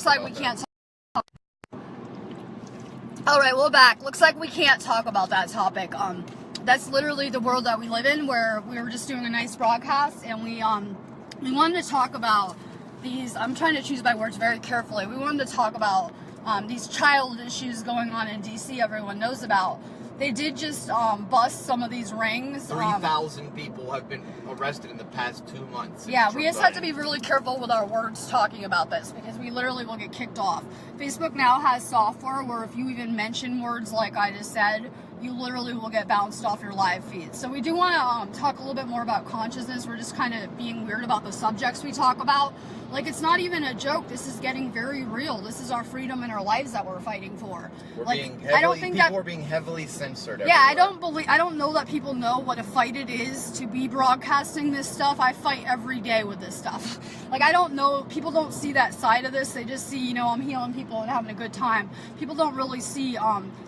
like we can't talk. All right, we're back. Looks like we can't talk about that topic. That's literally the world that we live in, where we were just doing a nice broadcast, and we wanted to talk about these. I'm trying to choose my words very carefully. We wanted to talk about these child issues going on in DC. Everyone knows about. They did just bust some of these rings. 3,000 people have been arrested in the past 2 months. Yeah, we just have to be really careful with our words talking about this, because we literally will get kicked off. Facebook now has software where if you even mention words like I just said, you literally will get bounced off your live feed. So we do want to talk a little bit more about consciousness. We're just kind of being weird about the subjects we talk about. Like, it's not even a joke. This is getting very real. This is our freedom and our lives that we're fighting for. We're like, being heavily, people are being heavily censored everywhere. Yeah, I don't know that people know what a fight it is to be broadcasting this stuff. I fight every day with this stuff. Like, I don't know, people don't see that side of this. They just see, you know, I'm healing people and having a good time. People don't really see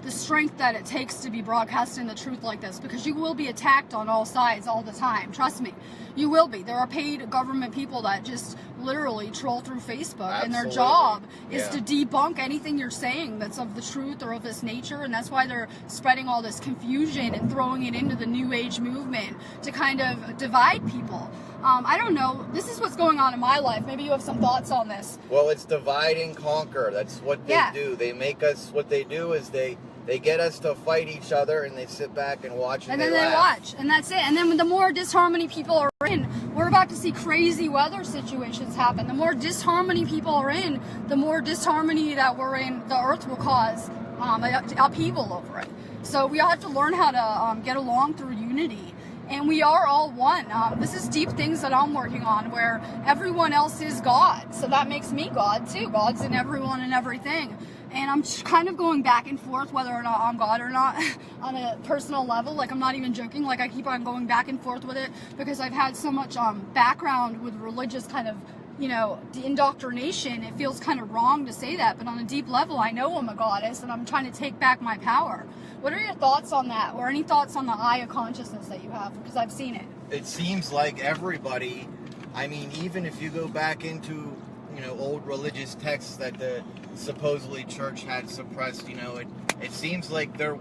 the strength that it takes to be broadcasting the truth like this, because you will be attacked on all sides all the time. Trust me, you will be. There are paid government people that just literally troll through Facebook. Absolutely. And their job is to debunk anything you're saying that's of the truth or of this nature, and that's why they're spreading all this confusion and throwing it into the New Age movement to kind of divide people. I don't know. This is what's going on in my life. Maybe you have some thoughts on this. Well, it's divide and conquer. That's what they do. They make us, what they do is they get us to fight each other, and they sit back and watch, and then they watch, and that's it. And then the more disharmony people are in, we're about to see crazy weather situations happen. The more disharmony people are in, the more disharmony that we're in, the earth will cause upheaval over it. So we have to learn how to get along through unity. And we are all one. This is deep things that I'm working on, where everyone else is God. So that makes me God too. God's in everyone and everything. And I'm kind of going back and forth whether or not I'm God or not on a personal level. Like, I'm not even joking. Like, I keep on going back and forth with it because I've had so much background with religious kind of, you know, indoctrination. It feels kind of wrong to say that, but on a deep level, I know I'm a goddess, and I'm trying to take back my power. What are your thoughts on that, or any thoughts on the eye of consciousness that you have? Because I've seen it. It seems like everybody, I mean, even if you go back into, you know, old religious texts that the supposedly church had suppressed, you know, it seems like there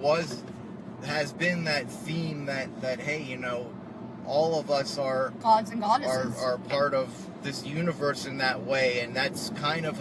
has been that theme that hey, you know, all of us are gods and goddesses, are part of this universe in that way, and that's kind of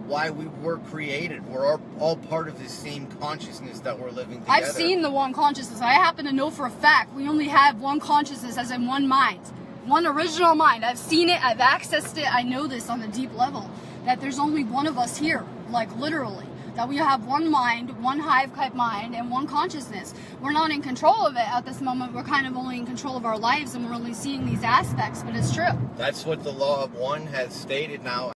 why we were created. We're all part of this same consciousness that we're living together. I've seen the one consciousness. I happen to know for a fact we only have one consciousness, as in one mind, one original mind. I've seen it, I've accessed it, I know this on a deep level, that there's only one of us here, like literally. That we have one mind, one hive-type mind, and one consciousness. We're not in control of it at this moment. We're kind of only in control of our lives, and we're only seeing these aspects, but it's true. That's what the Law of One has stated now.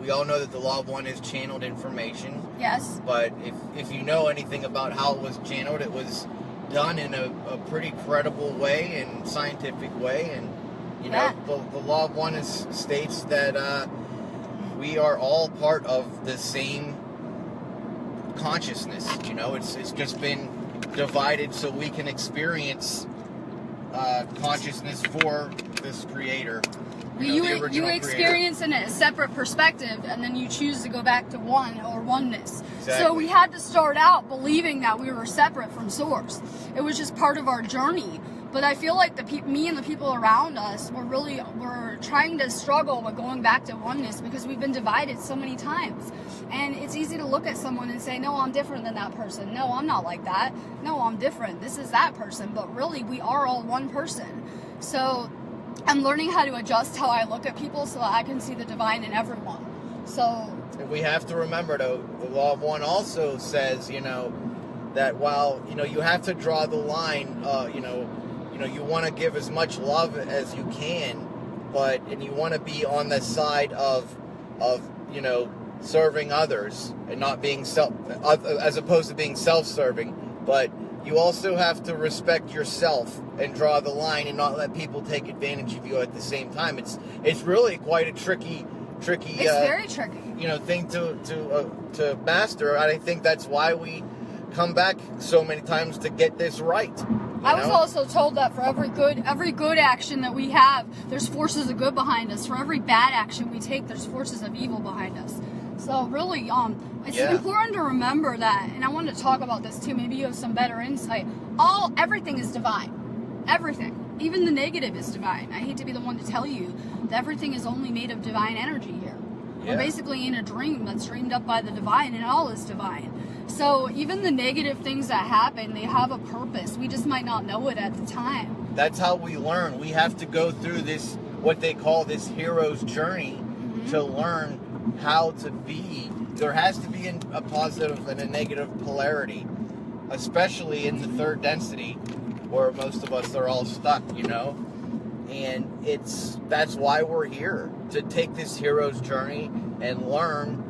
We all know that the Law of One is channeled information. Yes. But if you know anything about how it was channeled, it was done in a pretty credible way and scientific way. And, you know, the Law of One states that we are all part of the same consciousness. You know, it's just been divided so we can experience consciousness for this creator. You experience in a separate perspective, and then you choose to go back to one or oneness. Exactly. So we had to start out believing that we were separate from Source. It was just part of our journey. But I feel like me and the people around us, we're trying to struggle with going back to oneness, because we've been divided so many times. And it's easy to look at someone and say, no, I'm different than that person. No, I'm not like that. No, I'm different. This is that person. But really, we are all one person. So I'm learning how to adjust how I look at people so that I can see the divine in everyone. So we have to remember, though, the Law of One also says, you know, that while, you know, you have to draw the line, you know, you want to give as much love as you can, and you want to be on the side of, you know, serving others and not being as opposed to being self-serving. But you also have to respect yourself and draw the line and not let people take advantage of you at the same time. It's really quite a tricky. It's very tricky. You know, thing to master. And I think that's why we come back so many times to get this right. I was also told that for every good action that we have, there's forces of good behind us. For every bad action we take, there's forces of evil behind us. So really, it's important to remember that, and I wanted to talk about this too. Maybe you have some better insight. Everything is divine. Everything. Even the negative is divine. I hate to be the one to tell you that everything is only made of divine energy here. Yeah. We're basically in a dream that's dreamed up by the divine, and all is divine. So even the negative things that happen, they have a purpose. We just might not know it at the time. That's how we learn. We have to go through this, what they call this hero's journey, to learn how to be. There has to be a positive and a negative polarity, especially in the third density, where most of us are all stuck, you know? And that's why we're here, to take this hero's journey and learn,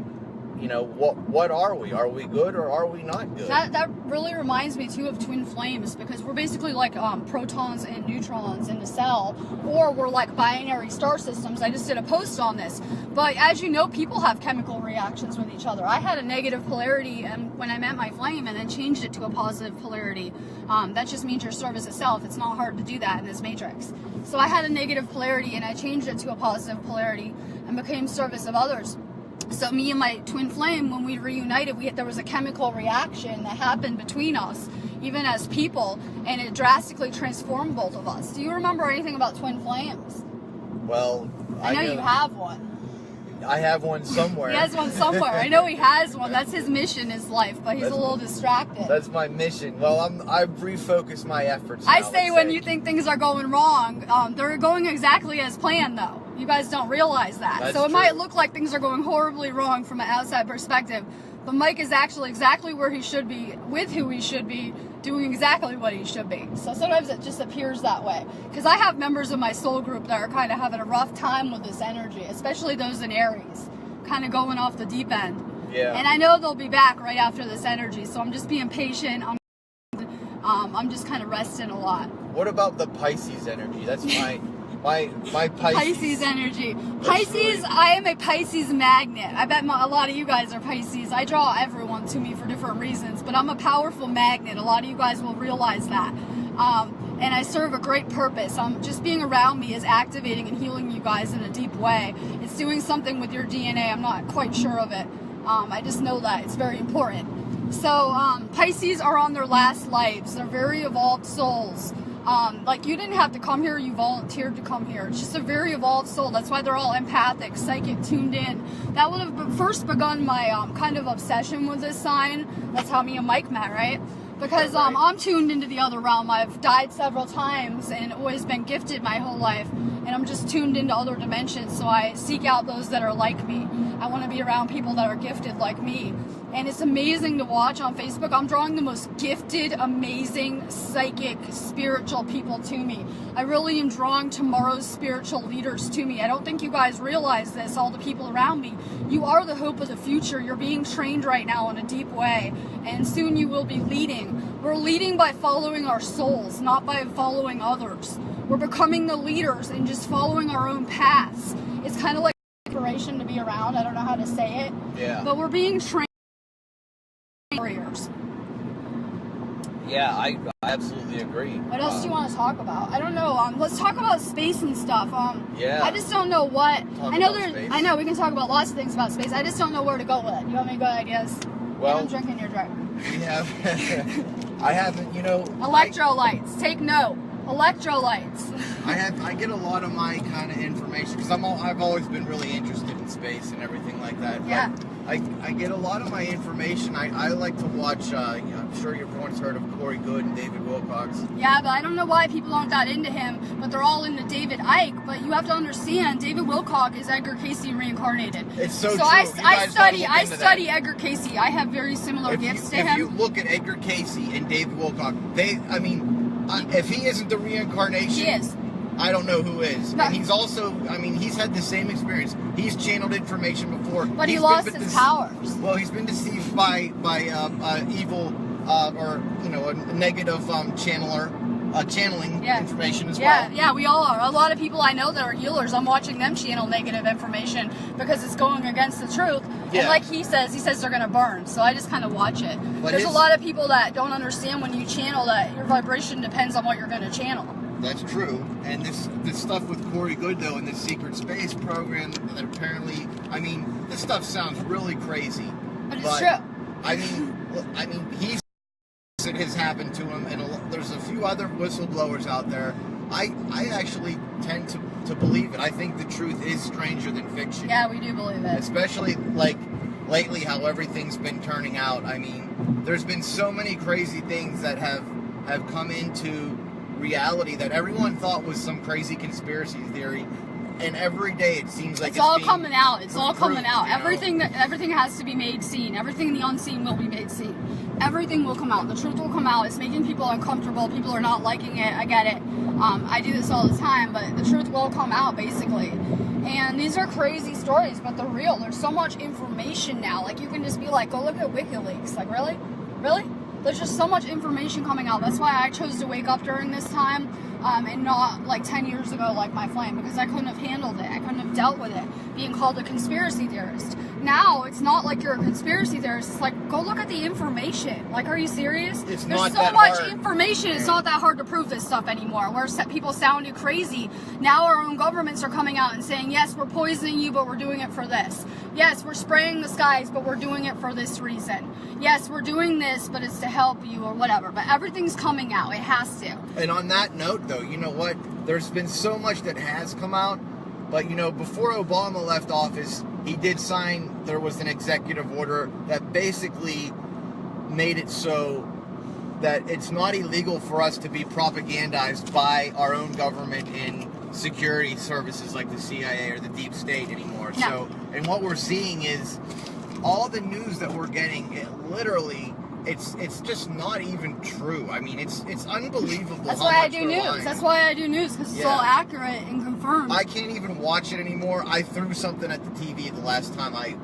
you know, what are we? Are we good or are we not good? That really reminds me too of twin flames, because we're basically like protons and neutrons in the cell, or we're like binary star systems. I just did a post on this, but as you know, people have chemical reactions with each other. I had a negative polarity when I met my flame, and then changed it to a positive polarity. That just means your service itself. It's not hard to do that in this matrix. So I had a negative polarity, and I changed it to a positive polarity and became service of others. So me and my twin flame, when we reunited, there was a chemical reaction that happened between us, even as people, and it drastically transformed both of us. Do you remember anything about twin flames? Well, I know you have one. I have one somewhere. He has one somewhere. I know he has one. That's his mission in his life, but he's a little distracted. That's my mission. Well, I've refocused my efforts now, I say when you think things are going wrong, they're going exactly as planned, though. You guys don't realize that. That's so it true. might look like things are going horribly wrong from an outside perspective, but Mike is actually exactly where he should be, with who he should be, doing exactly what he should be. So sometimes it just appears that way. Because I have members of my soul group that are kind of having a rough time with this energy, especially those in Aries, kind of going off the deep end. Yeah. And I know they'll be back right after this energy, so I'm just being patient. I'm just kind of resting a lot. What about the Pisces energy? That's my Pisces energy. Pisces, I am a Pisces magnet. I bet a lot of you guys are Pisces. I draw everyone to me for different reasons, but I'm a powerful magnet. A lot of you guys will realize that. And I serve a great purpose. Just being around me is activating and healing you guys in a deep way. It's doing something with your DNA. I'm not quite sure of it. I just know that it's very important. So Pisces are on their last lives. They're very evolved souls. Like, you didn't have to come here, you volunteered to come here. It's just a very evolved soul. That's why they're all empathic, psychic, tuned in. That would have first begun my kind of obsession with this sign. That's how me and Mike met, right? Because I'm tuned into the other realm. I've died several times and always been gifted my whole life. And I'm just tuned into other dimensions, so I seek out those that are like me. I want to be around people that are gifted like me. And it's amazing to watch on Facebook. I'm drawing the most gifted, amazing, psychic, spiritual people to me. I really am drawing tomorrow's spiritual leaders to me. I don't think you guys realize this, all the people around me. You are the hope of the future. You're being trained right now in a deep way. And soon you will be leading. We're leading by following our souls, not by following others. We're becoming the leaders and just following our own paths. It's kind of like inspiration to be around. I don't know how to say it. Yeah. But we're being trained warriors. Yeah, I absolutely agree. What else do you want to talk about? I don't know. Let's talk about space and stuff. Yeah. I just don't know what. I know we can talk about lots of things about space. I just don't know where to go with it. You have any good ideas? Well, I'm drinking your drink. We have. I haven't. You know. Electrolytes. Take note. Electrolytes. I get a lot of my kind of information because I've always been really interested in space and everything like that. Yeah. I get a lot of my information. I like to watch. I'm sure everyone's heard of Corey Good and David Wilcox. Yeah, but I don't know why people aren't that into him. But they're all into David Icke. But you have to understand, David Wilcox is Edgar Casey reincarnated. It's so true. I study Edgar Casey. I have very similar gifts to him. If you look at Edgar Casey and David Wilcox, if he isn't the reincarnation, he is. I don't know who is. No. And he's also, he's had the same experience. He's channeled information before. But he lost his powers. Well, he's been deceived by evil or a negative channeling information as well. Yeah, we all are. A lot of people I know that are healers, I'm watching them channel negative information because it's going against the truth. Yeah. And like he says they're going to burn. So I just kind of watch it. There's a lot of people that don't understand when you channel that your vibration depends on what you're going to channel. That's true. And this stuff with Corey Good, though, and this secret space program that apparently, I mean, this stuff sounds really crazy. But it's true. I mean, it has happened to him, and there's a few other whistleblowers out there. I actually tend to believe it. I think the truth is stranger than fiction. Yeah, we do believe it. Especially, like, lately, how everything's been turning out. I mean, there's been so many crazy things that have come into reality that everyone thought was some crazy conspiracy theory, and every day it seems like it's all being coming out. It's all coming out. You know? Everything has to be made seen. Everything in the unseen will be made seen. Everything will come out. The truth will come out. It's making people uncomfortable. People are not liking it. I get it. I do this all the time, but the truth will come out, basically. And these are crazy stories, but they're real. There's so much information now. Like, you can just be like, go look at WikiLeaks. Like, really? Really? There's just so much information coming out. That's why I chose to wake up during this time and not like 10 years ago like my flame, because I couldn't have handled it. I couldn't have dealt with it, being called a conspiracy theorist. Now, it's not like you're a conspiracy theorist. It's like, go look at the information. Like, are you serious? There's so much information. It's not that hard to prove this stuff anymore. Where people sounded crazy. Now our own governments are coming out and saying, yes, we're poisoning you, but we're doing it for this. Yes, we're spraying the skies, but we're doing it for this reason. Yes, we're doing this, but it's to help you or whatever. But everything's coming out. It has to. And on that note, though, you know what? There's been so much that has come out. But, you know, before Obama left office, he did sign, there was an executive order that basically made it so that it's not illegal for us to be propagandized by our own government in security services like the CIA or the deep state anymore. No. So, and what we're seeing is all the news that we're getting, it's just not even true. I mean, it's unbelievable. That's why I do news. That's why I do news, because it's all accurate and confirmed. I can't even watch it anymore. I threw something at the TV the last time I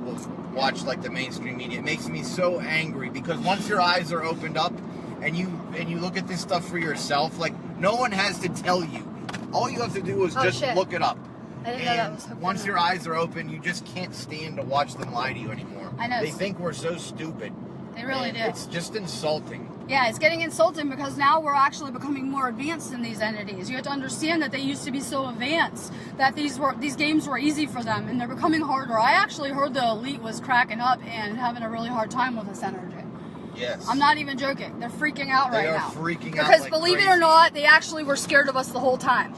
watched like the mainstream media. It makes me so angry, because once your eyes are opened up and you look at this stuff for yourself, like, no one has to tell you. All you have to do is just look it up. I didn't know that was so once your eyes are open, you just can't stand to watch them lie to you anymore. I know. They think we're so stupid. They really do. It's just insulting. Yeah, it's getting insulting, because now we're actually becoming more advanced in these entities. You have to understand that they used to be so advanced that these games were easy for them, and they're becoming harder. I actually heard the elite was cracking up and having a really hard time with this energy. Yes. I'm not even joking. They're freaking out right now. They are freaking out because like believe crazy. it or not, they actually were scared of us the whole time.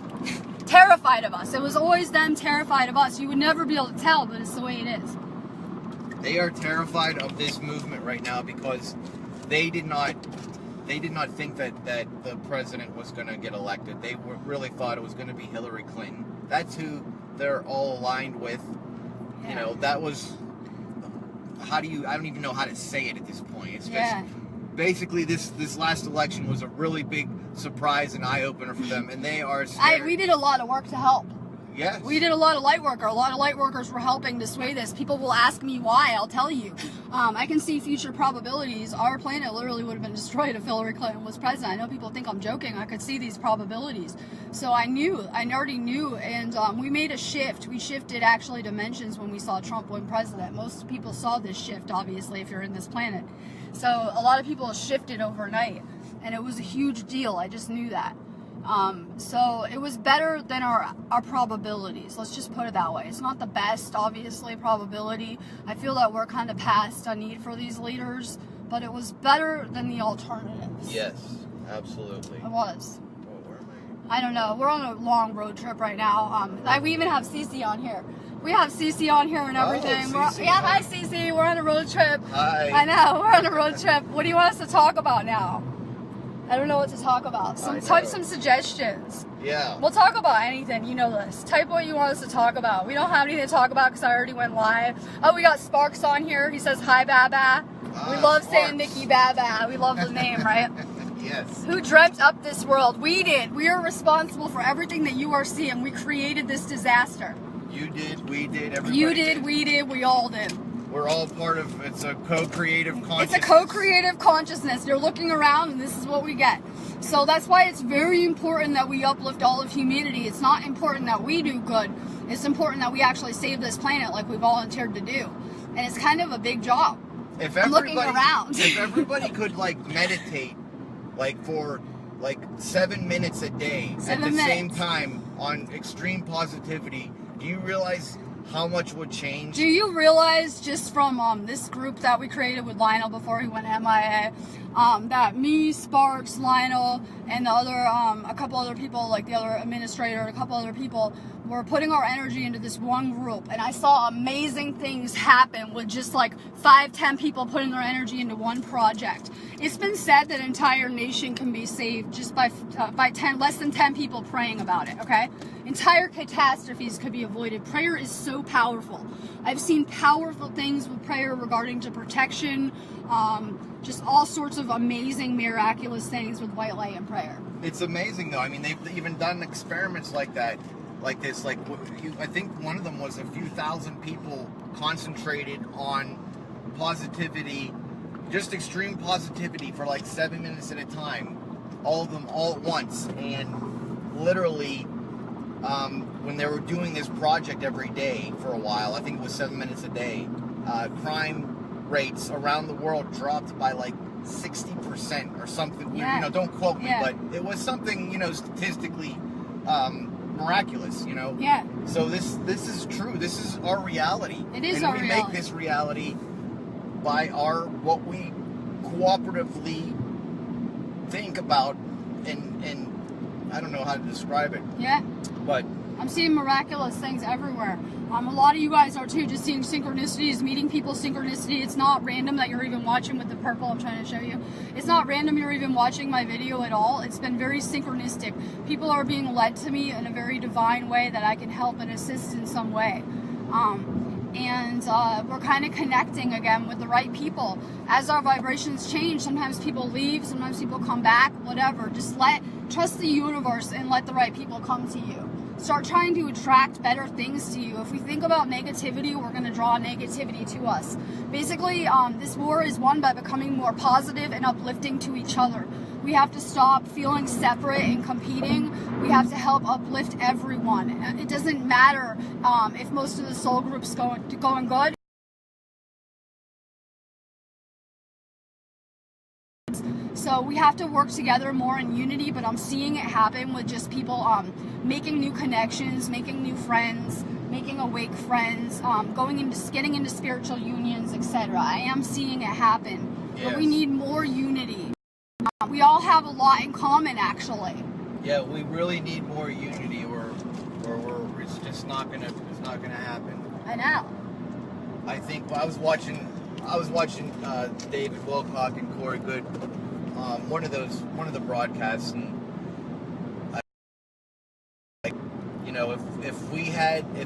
Terrified of us. It was always them terrified of us. You would never be able to tell, but it's the way it is. They are terrified of this movement right now because they did not think that the president was going to get elected. They really thought it was going to be Hillary Clinton. That's who they're all aligned with. Yeah. You know, that was, I don't even know how to say it at this point. It's just, basically this last election was a really big surprise and eye-opener for them, and they are scared. We did a lot of work to help. Yes. We did a lot of light work. A lot of light workers were helping to sway this. People will ask me why. I'll tell you. I can see future probabilities. Our planet literally would have been destroyed if Hillary Clinton was president. I know people think I'm joking. I could see these probabilities. So I already knew, and we made a shift. We shifted actually dimensions when we saw Trump win president. Most people saw this shift, obviously, if you're in this planet. So a lot of people shifted overnight, and it was a huge deal. I just knew that. So it was better than our probabilities. Let's just put it that way. It's not the best, obviously, probability. I feel that we're kind of past a need for these leaders, but it was better than the alternatives. Yes, absolutely. It was. Oh, where am I? I don't know. We're on a long road trip right now. We even have Cece on here. We have Cece on here and everything. Oh, Cece, hi Cece. We're on a road trip. Hi. I know. We're on a road trip. What do you want us to talk about now? I don't know what to talk about. Type some suggestions. Yeah. We'll talk about anything. You know this. Type what you want us to talk about. We don't have anything to talk about because I already went live. Oh, we got Sparks on here. He says, hi, Baba. We love saying Mickey Baba. We love the name, right? Yes. Who dreamt up this world? We did. We are responsible for everything that you are seeing. We created this disaster. You did. We did. Everybody You did. We did. We all did. We're all part of, it's a co-creative consciousness. It's a co-creative consciousness. You're looking around and this is what we get. So that's why it's very important that we uplift all of humanity. It's not important that we do good. It's important that we actually save this planet like we volunteered to do. And it's kind of a big job. If I'm looking around. If everybody could, like, meditate, like, for like 7 minutes a day at the 7 same minutes. time on extreme positivity, do you realize how much would change? Do you realize just from this group that we created with Lionel before he went MIA, that me, Sparks, Lionel, and the other, a couple other people, like the other administrator, a couple other people, were putting our energy into this one group, and I saw amazing things happen with just like 5-10 people putting their energy into one project. It's been said that an entire nation can be saved just by less than 10 people praying about it, okay? Entire catastrophes could be avoided. Prayer is so powerful. I've seen powerful things with prayer regarding to protection, just all sorts of amazing, miraculous things with white light and prayer. It's amazing, though. I mean, they've even done experiments like that, like this. Like, I think one of them was a few thousand people concentrated on positivity, just extreme positivity for like 7 minutes at a time, all of them all at once, and literally, when they were doing this project every day for a while, I think it was 7 minutes a day, crime rates around the world dropped by like 60% or something. Yeah. You know, don't quote me, Yeah. but it was something, you know, statistically miraculous, you know. Yeah. So this is true. This is our reality. It is and our we reality. make this reality by what we cooperatively think about, and I don't know how to describe it, Yeah. but I'm seeing miraculous things everywhere. A lot of you guys are too, just seeing synchronicities, meeting people synchronicity. It's not random that you're even watching with the purple I'm trying to show you. It's not random you're even watching my video at all. It's been very synchronistic. People are being led to me in a very divine way that I can help and assist in some way. We're kind of connecting again with the right people. As our vibrations change, sometimes people leave, sometimes people come back, whatever. Just trust the universe and let the right people come to you. Start trying to attract better things to you. If we think about negativity, we're going to draw negativity to us. Basically, this war is won by becoming more positive and uplifting to each other. We have to stop feeling separate and competing. We have to help uplift everyone. It doesn't matter if most of the soul groups going good. So we have to work together more in unity, but I'm seeing it happen with just people making new connections, making new friends, making awake friends, getting into spiritual unions, etc. I am seeing it happen, Yes. but we need more unity. We all have a lot in common, actually. yeah, we really need more unity, or it's just not gonna happen. I know. I think I was watching David Wilcock and Corey Good, one of the broadcasts, and you know, if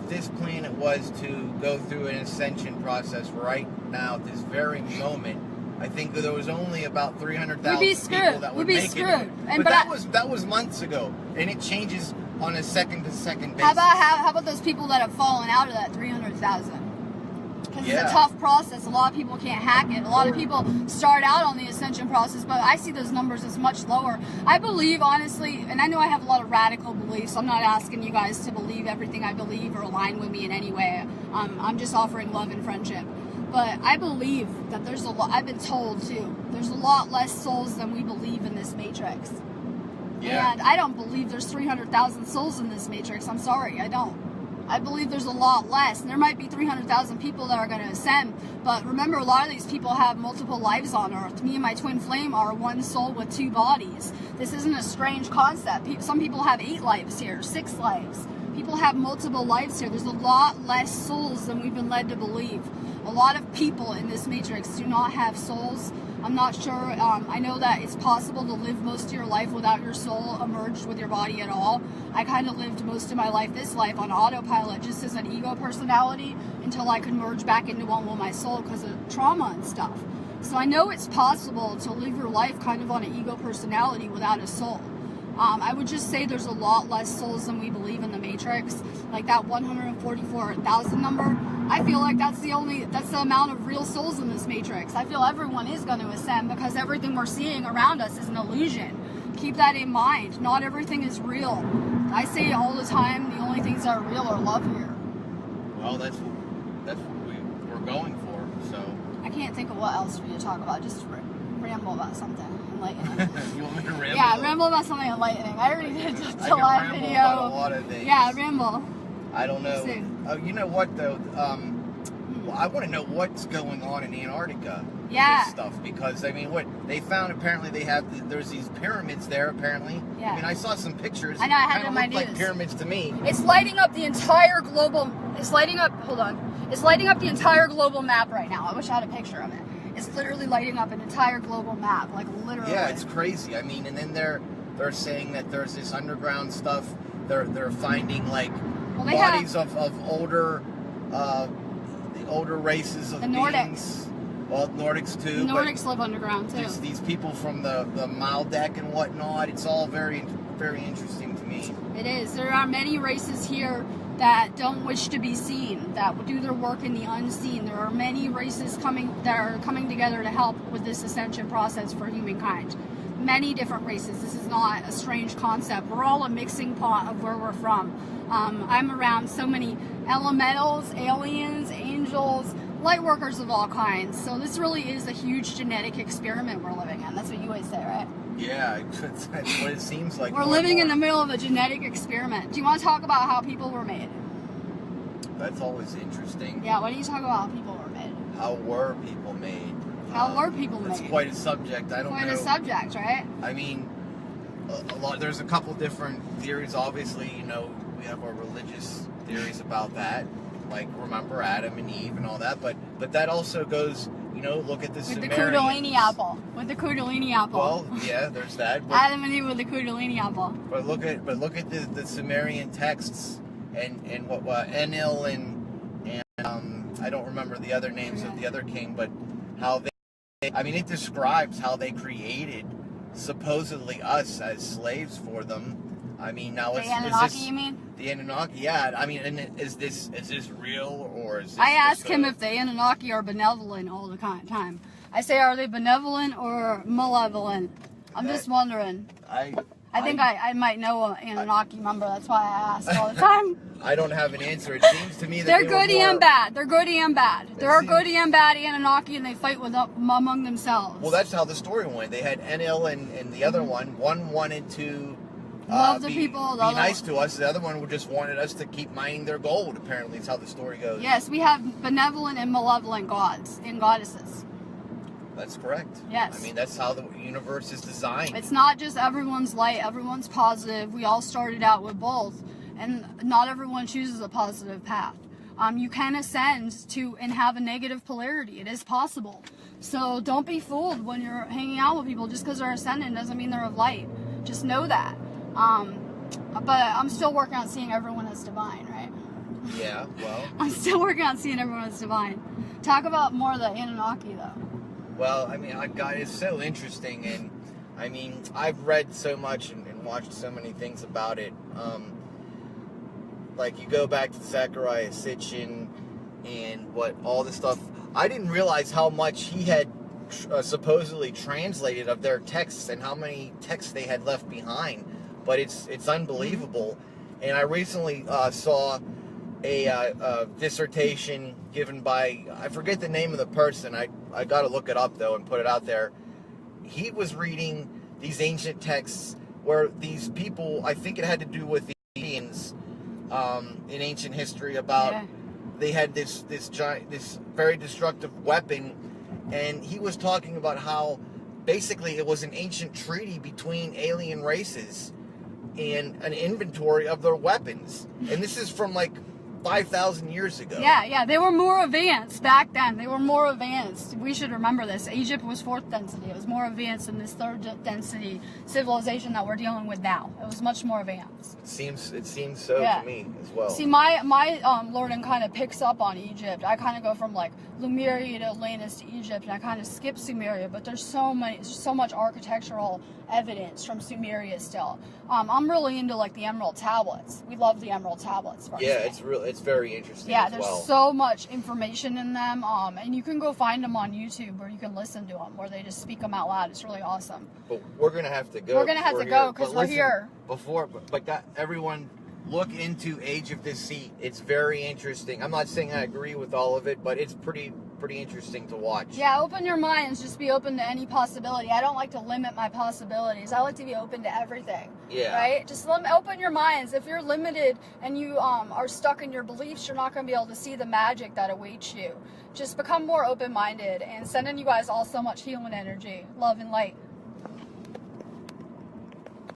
this planet was to go through an ascension process right now at this very moment, I think that there was only about 300,000 people that would make it. And But that was months ago, and it changes on a second-to-second basis. How about those people that have fallen out of that 300,000? Because it's a tough process. A lot of people can't hack it. A lot of people start out on the ascension process, but I see those numbers as much lower. I believe, honestly, and I know I have a lot of radical beliefs. I'm not asking you guys to believe everything I believe or align with me in any way. I'm just offering love and friendship. But I believe that there's a lot, I've been told too, there's a lot less souls than we believe in this matrix. Yeah. And I don't believe there's 300,000 souls in this matrix. I'm sorry, I don't. I believe there's a lot less. And there might be 300,000 people that are going to ascend. But remember, a lot of these people have multiple lives on Earth. Me and my twin flame are one soul with 2 bodies. This isn't a strange concept. Some people have 8 lives here, 6 lives. People have multiple lives here. There's a lot less souls than we've been led to believe. A lot of people in this matrix do not have souls. I'm not sure. I know that it's possible to live most of your life without your soul merged with your body at all. I kind of lived most of my life, this life, on autopilot, just as an ego personality, until I could merge back into one with my soul because of trauma and stuff. So I know it's possible to live your life kind of on an ego personality without a soul. I would just say there's a lot less souls than we believe in the matrix. Like that 144,000 number, I feel like that's the amount of real souls in this matrix. I feel everyone is going to ascend because everything we're seeing around us is an illusion. Keep that in mind. Not everything is real. I say it all the time, the only things that are real are love here. Well, that's what we're going for, so. I can't think of what else for you to talk about. Just ramble about something enlightening. You want me to ramble? Yeah, ramble about something enlightening. I already did the live video. About a lot of things. Yeah, ramble. I don't know. You know what though? Well, I want to know what's going on in Antarctica. Yeah. This stuff, because I mean, what they found, apparently they have there's these pyramids there. Apparently. Yeah. I mean, I saw some pictures. I know. I had it in my news. Like pyramids to me. It's lighting up the entire global. It's lighting up. Hold on. It's lighting up the entire global map right now. I wish I had a picture of it. It's literally lighting up an entire global map, like literally. Yeah, it's crazy. I mean, and then they're saying that there's this underground stuff. They're finding like bodies of older the older races of the beings. Nordics. Well, Nordics too. The Nordics live underground too. These people from the Maldeck and whatnot. It's all very, very interesting to me. It is. There are many races here that don't wish to be seen, that will do their work in the unseen. There are many races that are coming together to help with this ascension process for humankind. Many different races. This is not a strange concept. We're all a mixing pot of where we're from. I'm around so many elementals, aliens, angels, light workers of all kinds. So this really is a huge genetic experiment we're living in. That's what you always say, right? Yeah, that's what it seems like. We're living in the middle of a genetic experiment. Do you want to talk about how people were made? That's always interesting. Yeah, why don't you talk about how people were made? How were people made? How were people made? That's quite a subject. I don't know. Quite a subject, right? I mean, a lot. There's a couple different theories. Obviously, you know, we have our religious theories about that. Like, remember Adam and Eve and all that. But that also goes, you know, look at the Sumerians. With the Kundalini apple. With the Kundalini apple. Well, yeah, there's that. But, Adam and Eve with the Kundalini apple. But look at the Sumerian texts and what Enlil and I don't remember the other names of the other king, but how they. I mean, it describes how they created supposedly us as slaves for them. I mean, now the Anunnaki, you mean? The Anunnaki, yeah. I mean, and is this real, or is this? I ask him if the Anunnaki are benevolent all the time. I say, are they benevolent or malevolent? I'm just wondering. I think I might know an Anunnaki member. That's why I ask all the time. I don't have an answer. It seems to me that they're good and bad. They're good and bad. There are good and bad Anunnaki, and they fight among themselves. Well, that's how the story went. They had Enlil and the other one. One wanted to love the people. Be nice to us. The other one just wanted us to keep mining their gold. Apparently, it's how the story goes. Yes, we have benevolent and malevolent gods and goddesses. That's correct. Yes. I mean, that's how the universe is designed. It's not just everyone's light, everyone's positive. We all started out with both, and not everyone chooses a positive path. You can ascend to and have a negative polarity. It is possible. So don't be fooled when you're hanging out with people. Just because they're ascendant doesn't mean they're of light. Just know that. But I'm still working on seeing everyone as divine, right? Yeah, well. I'm still working on seeing everyone as divine. Talk about more of the Anunnaki, though. Well, I mean, it's so interesting, and I mean, I've read so much and watched so many things about it. Like, you go back to Zechariah Sitchin and all this stuff. I didn't realize how much he had supposedly translated of their texts and how many texts they had left behind. But it's unbelievable. And I recently saw a dissertation given by, I forget the name of the person. I got to look it up though and put it out there. He was reading these ancient texts where these people, I think it had to do with the Indians in ancient history, about they had this very destructive weapon, and he was talking about how basically it was an ancient treaty between alien races and an inventory of their weapons. And this is from like 5,000 years ago. Yeah, they were more advanced back then. They were more advanced. We should remember this. Egypt was 4th density. It was more advanced than this 3rd density civilization that we're dealing with now. It was much more advanced. It seems so to me as well. See, my learning kind of picks up on Egypt. I kind of go from like Lemuria to Atlantis to Egypt, and I kind of skip Sumeria, but there's so much architectural evidence from Sumeria still. I'm really into like the Emerald Tablets. We love the Emerald Tablets. Yeah, it's very interesting. Yeah, there's so much information in them, and you can go find them on YouTube, or you can listen to them, where they just speak them out loud. It's really awesome. But we're gonna have to go. We're gonna have to go because we're here. But everyone look into Age of Deceit. It's very interesting. I'm not saying I agree with all of it, but it's pretty interesting to watch. Yeah, open your minds. Just be open to any possibility. I don't like to limit my possibilities. I like to be open to everything. Yeah. Right? Just open your minds. If you're limited and you are stuck in your beliefs, you're not going to be able to see the magic that awaits you. Just become more open-minded, and sending you guys all so much healing energy, love and light.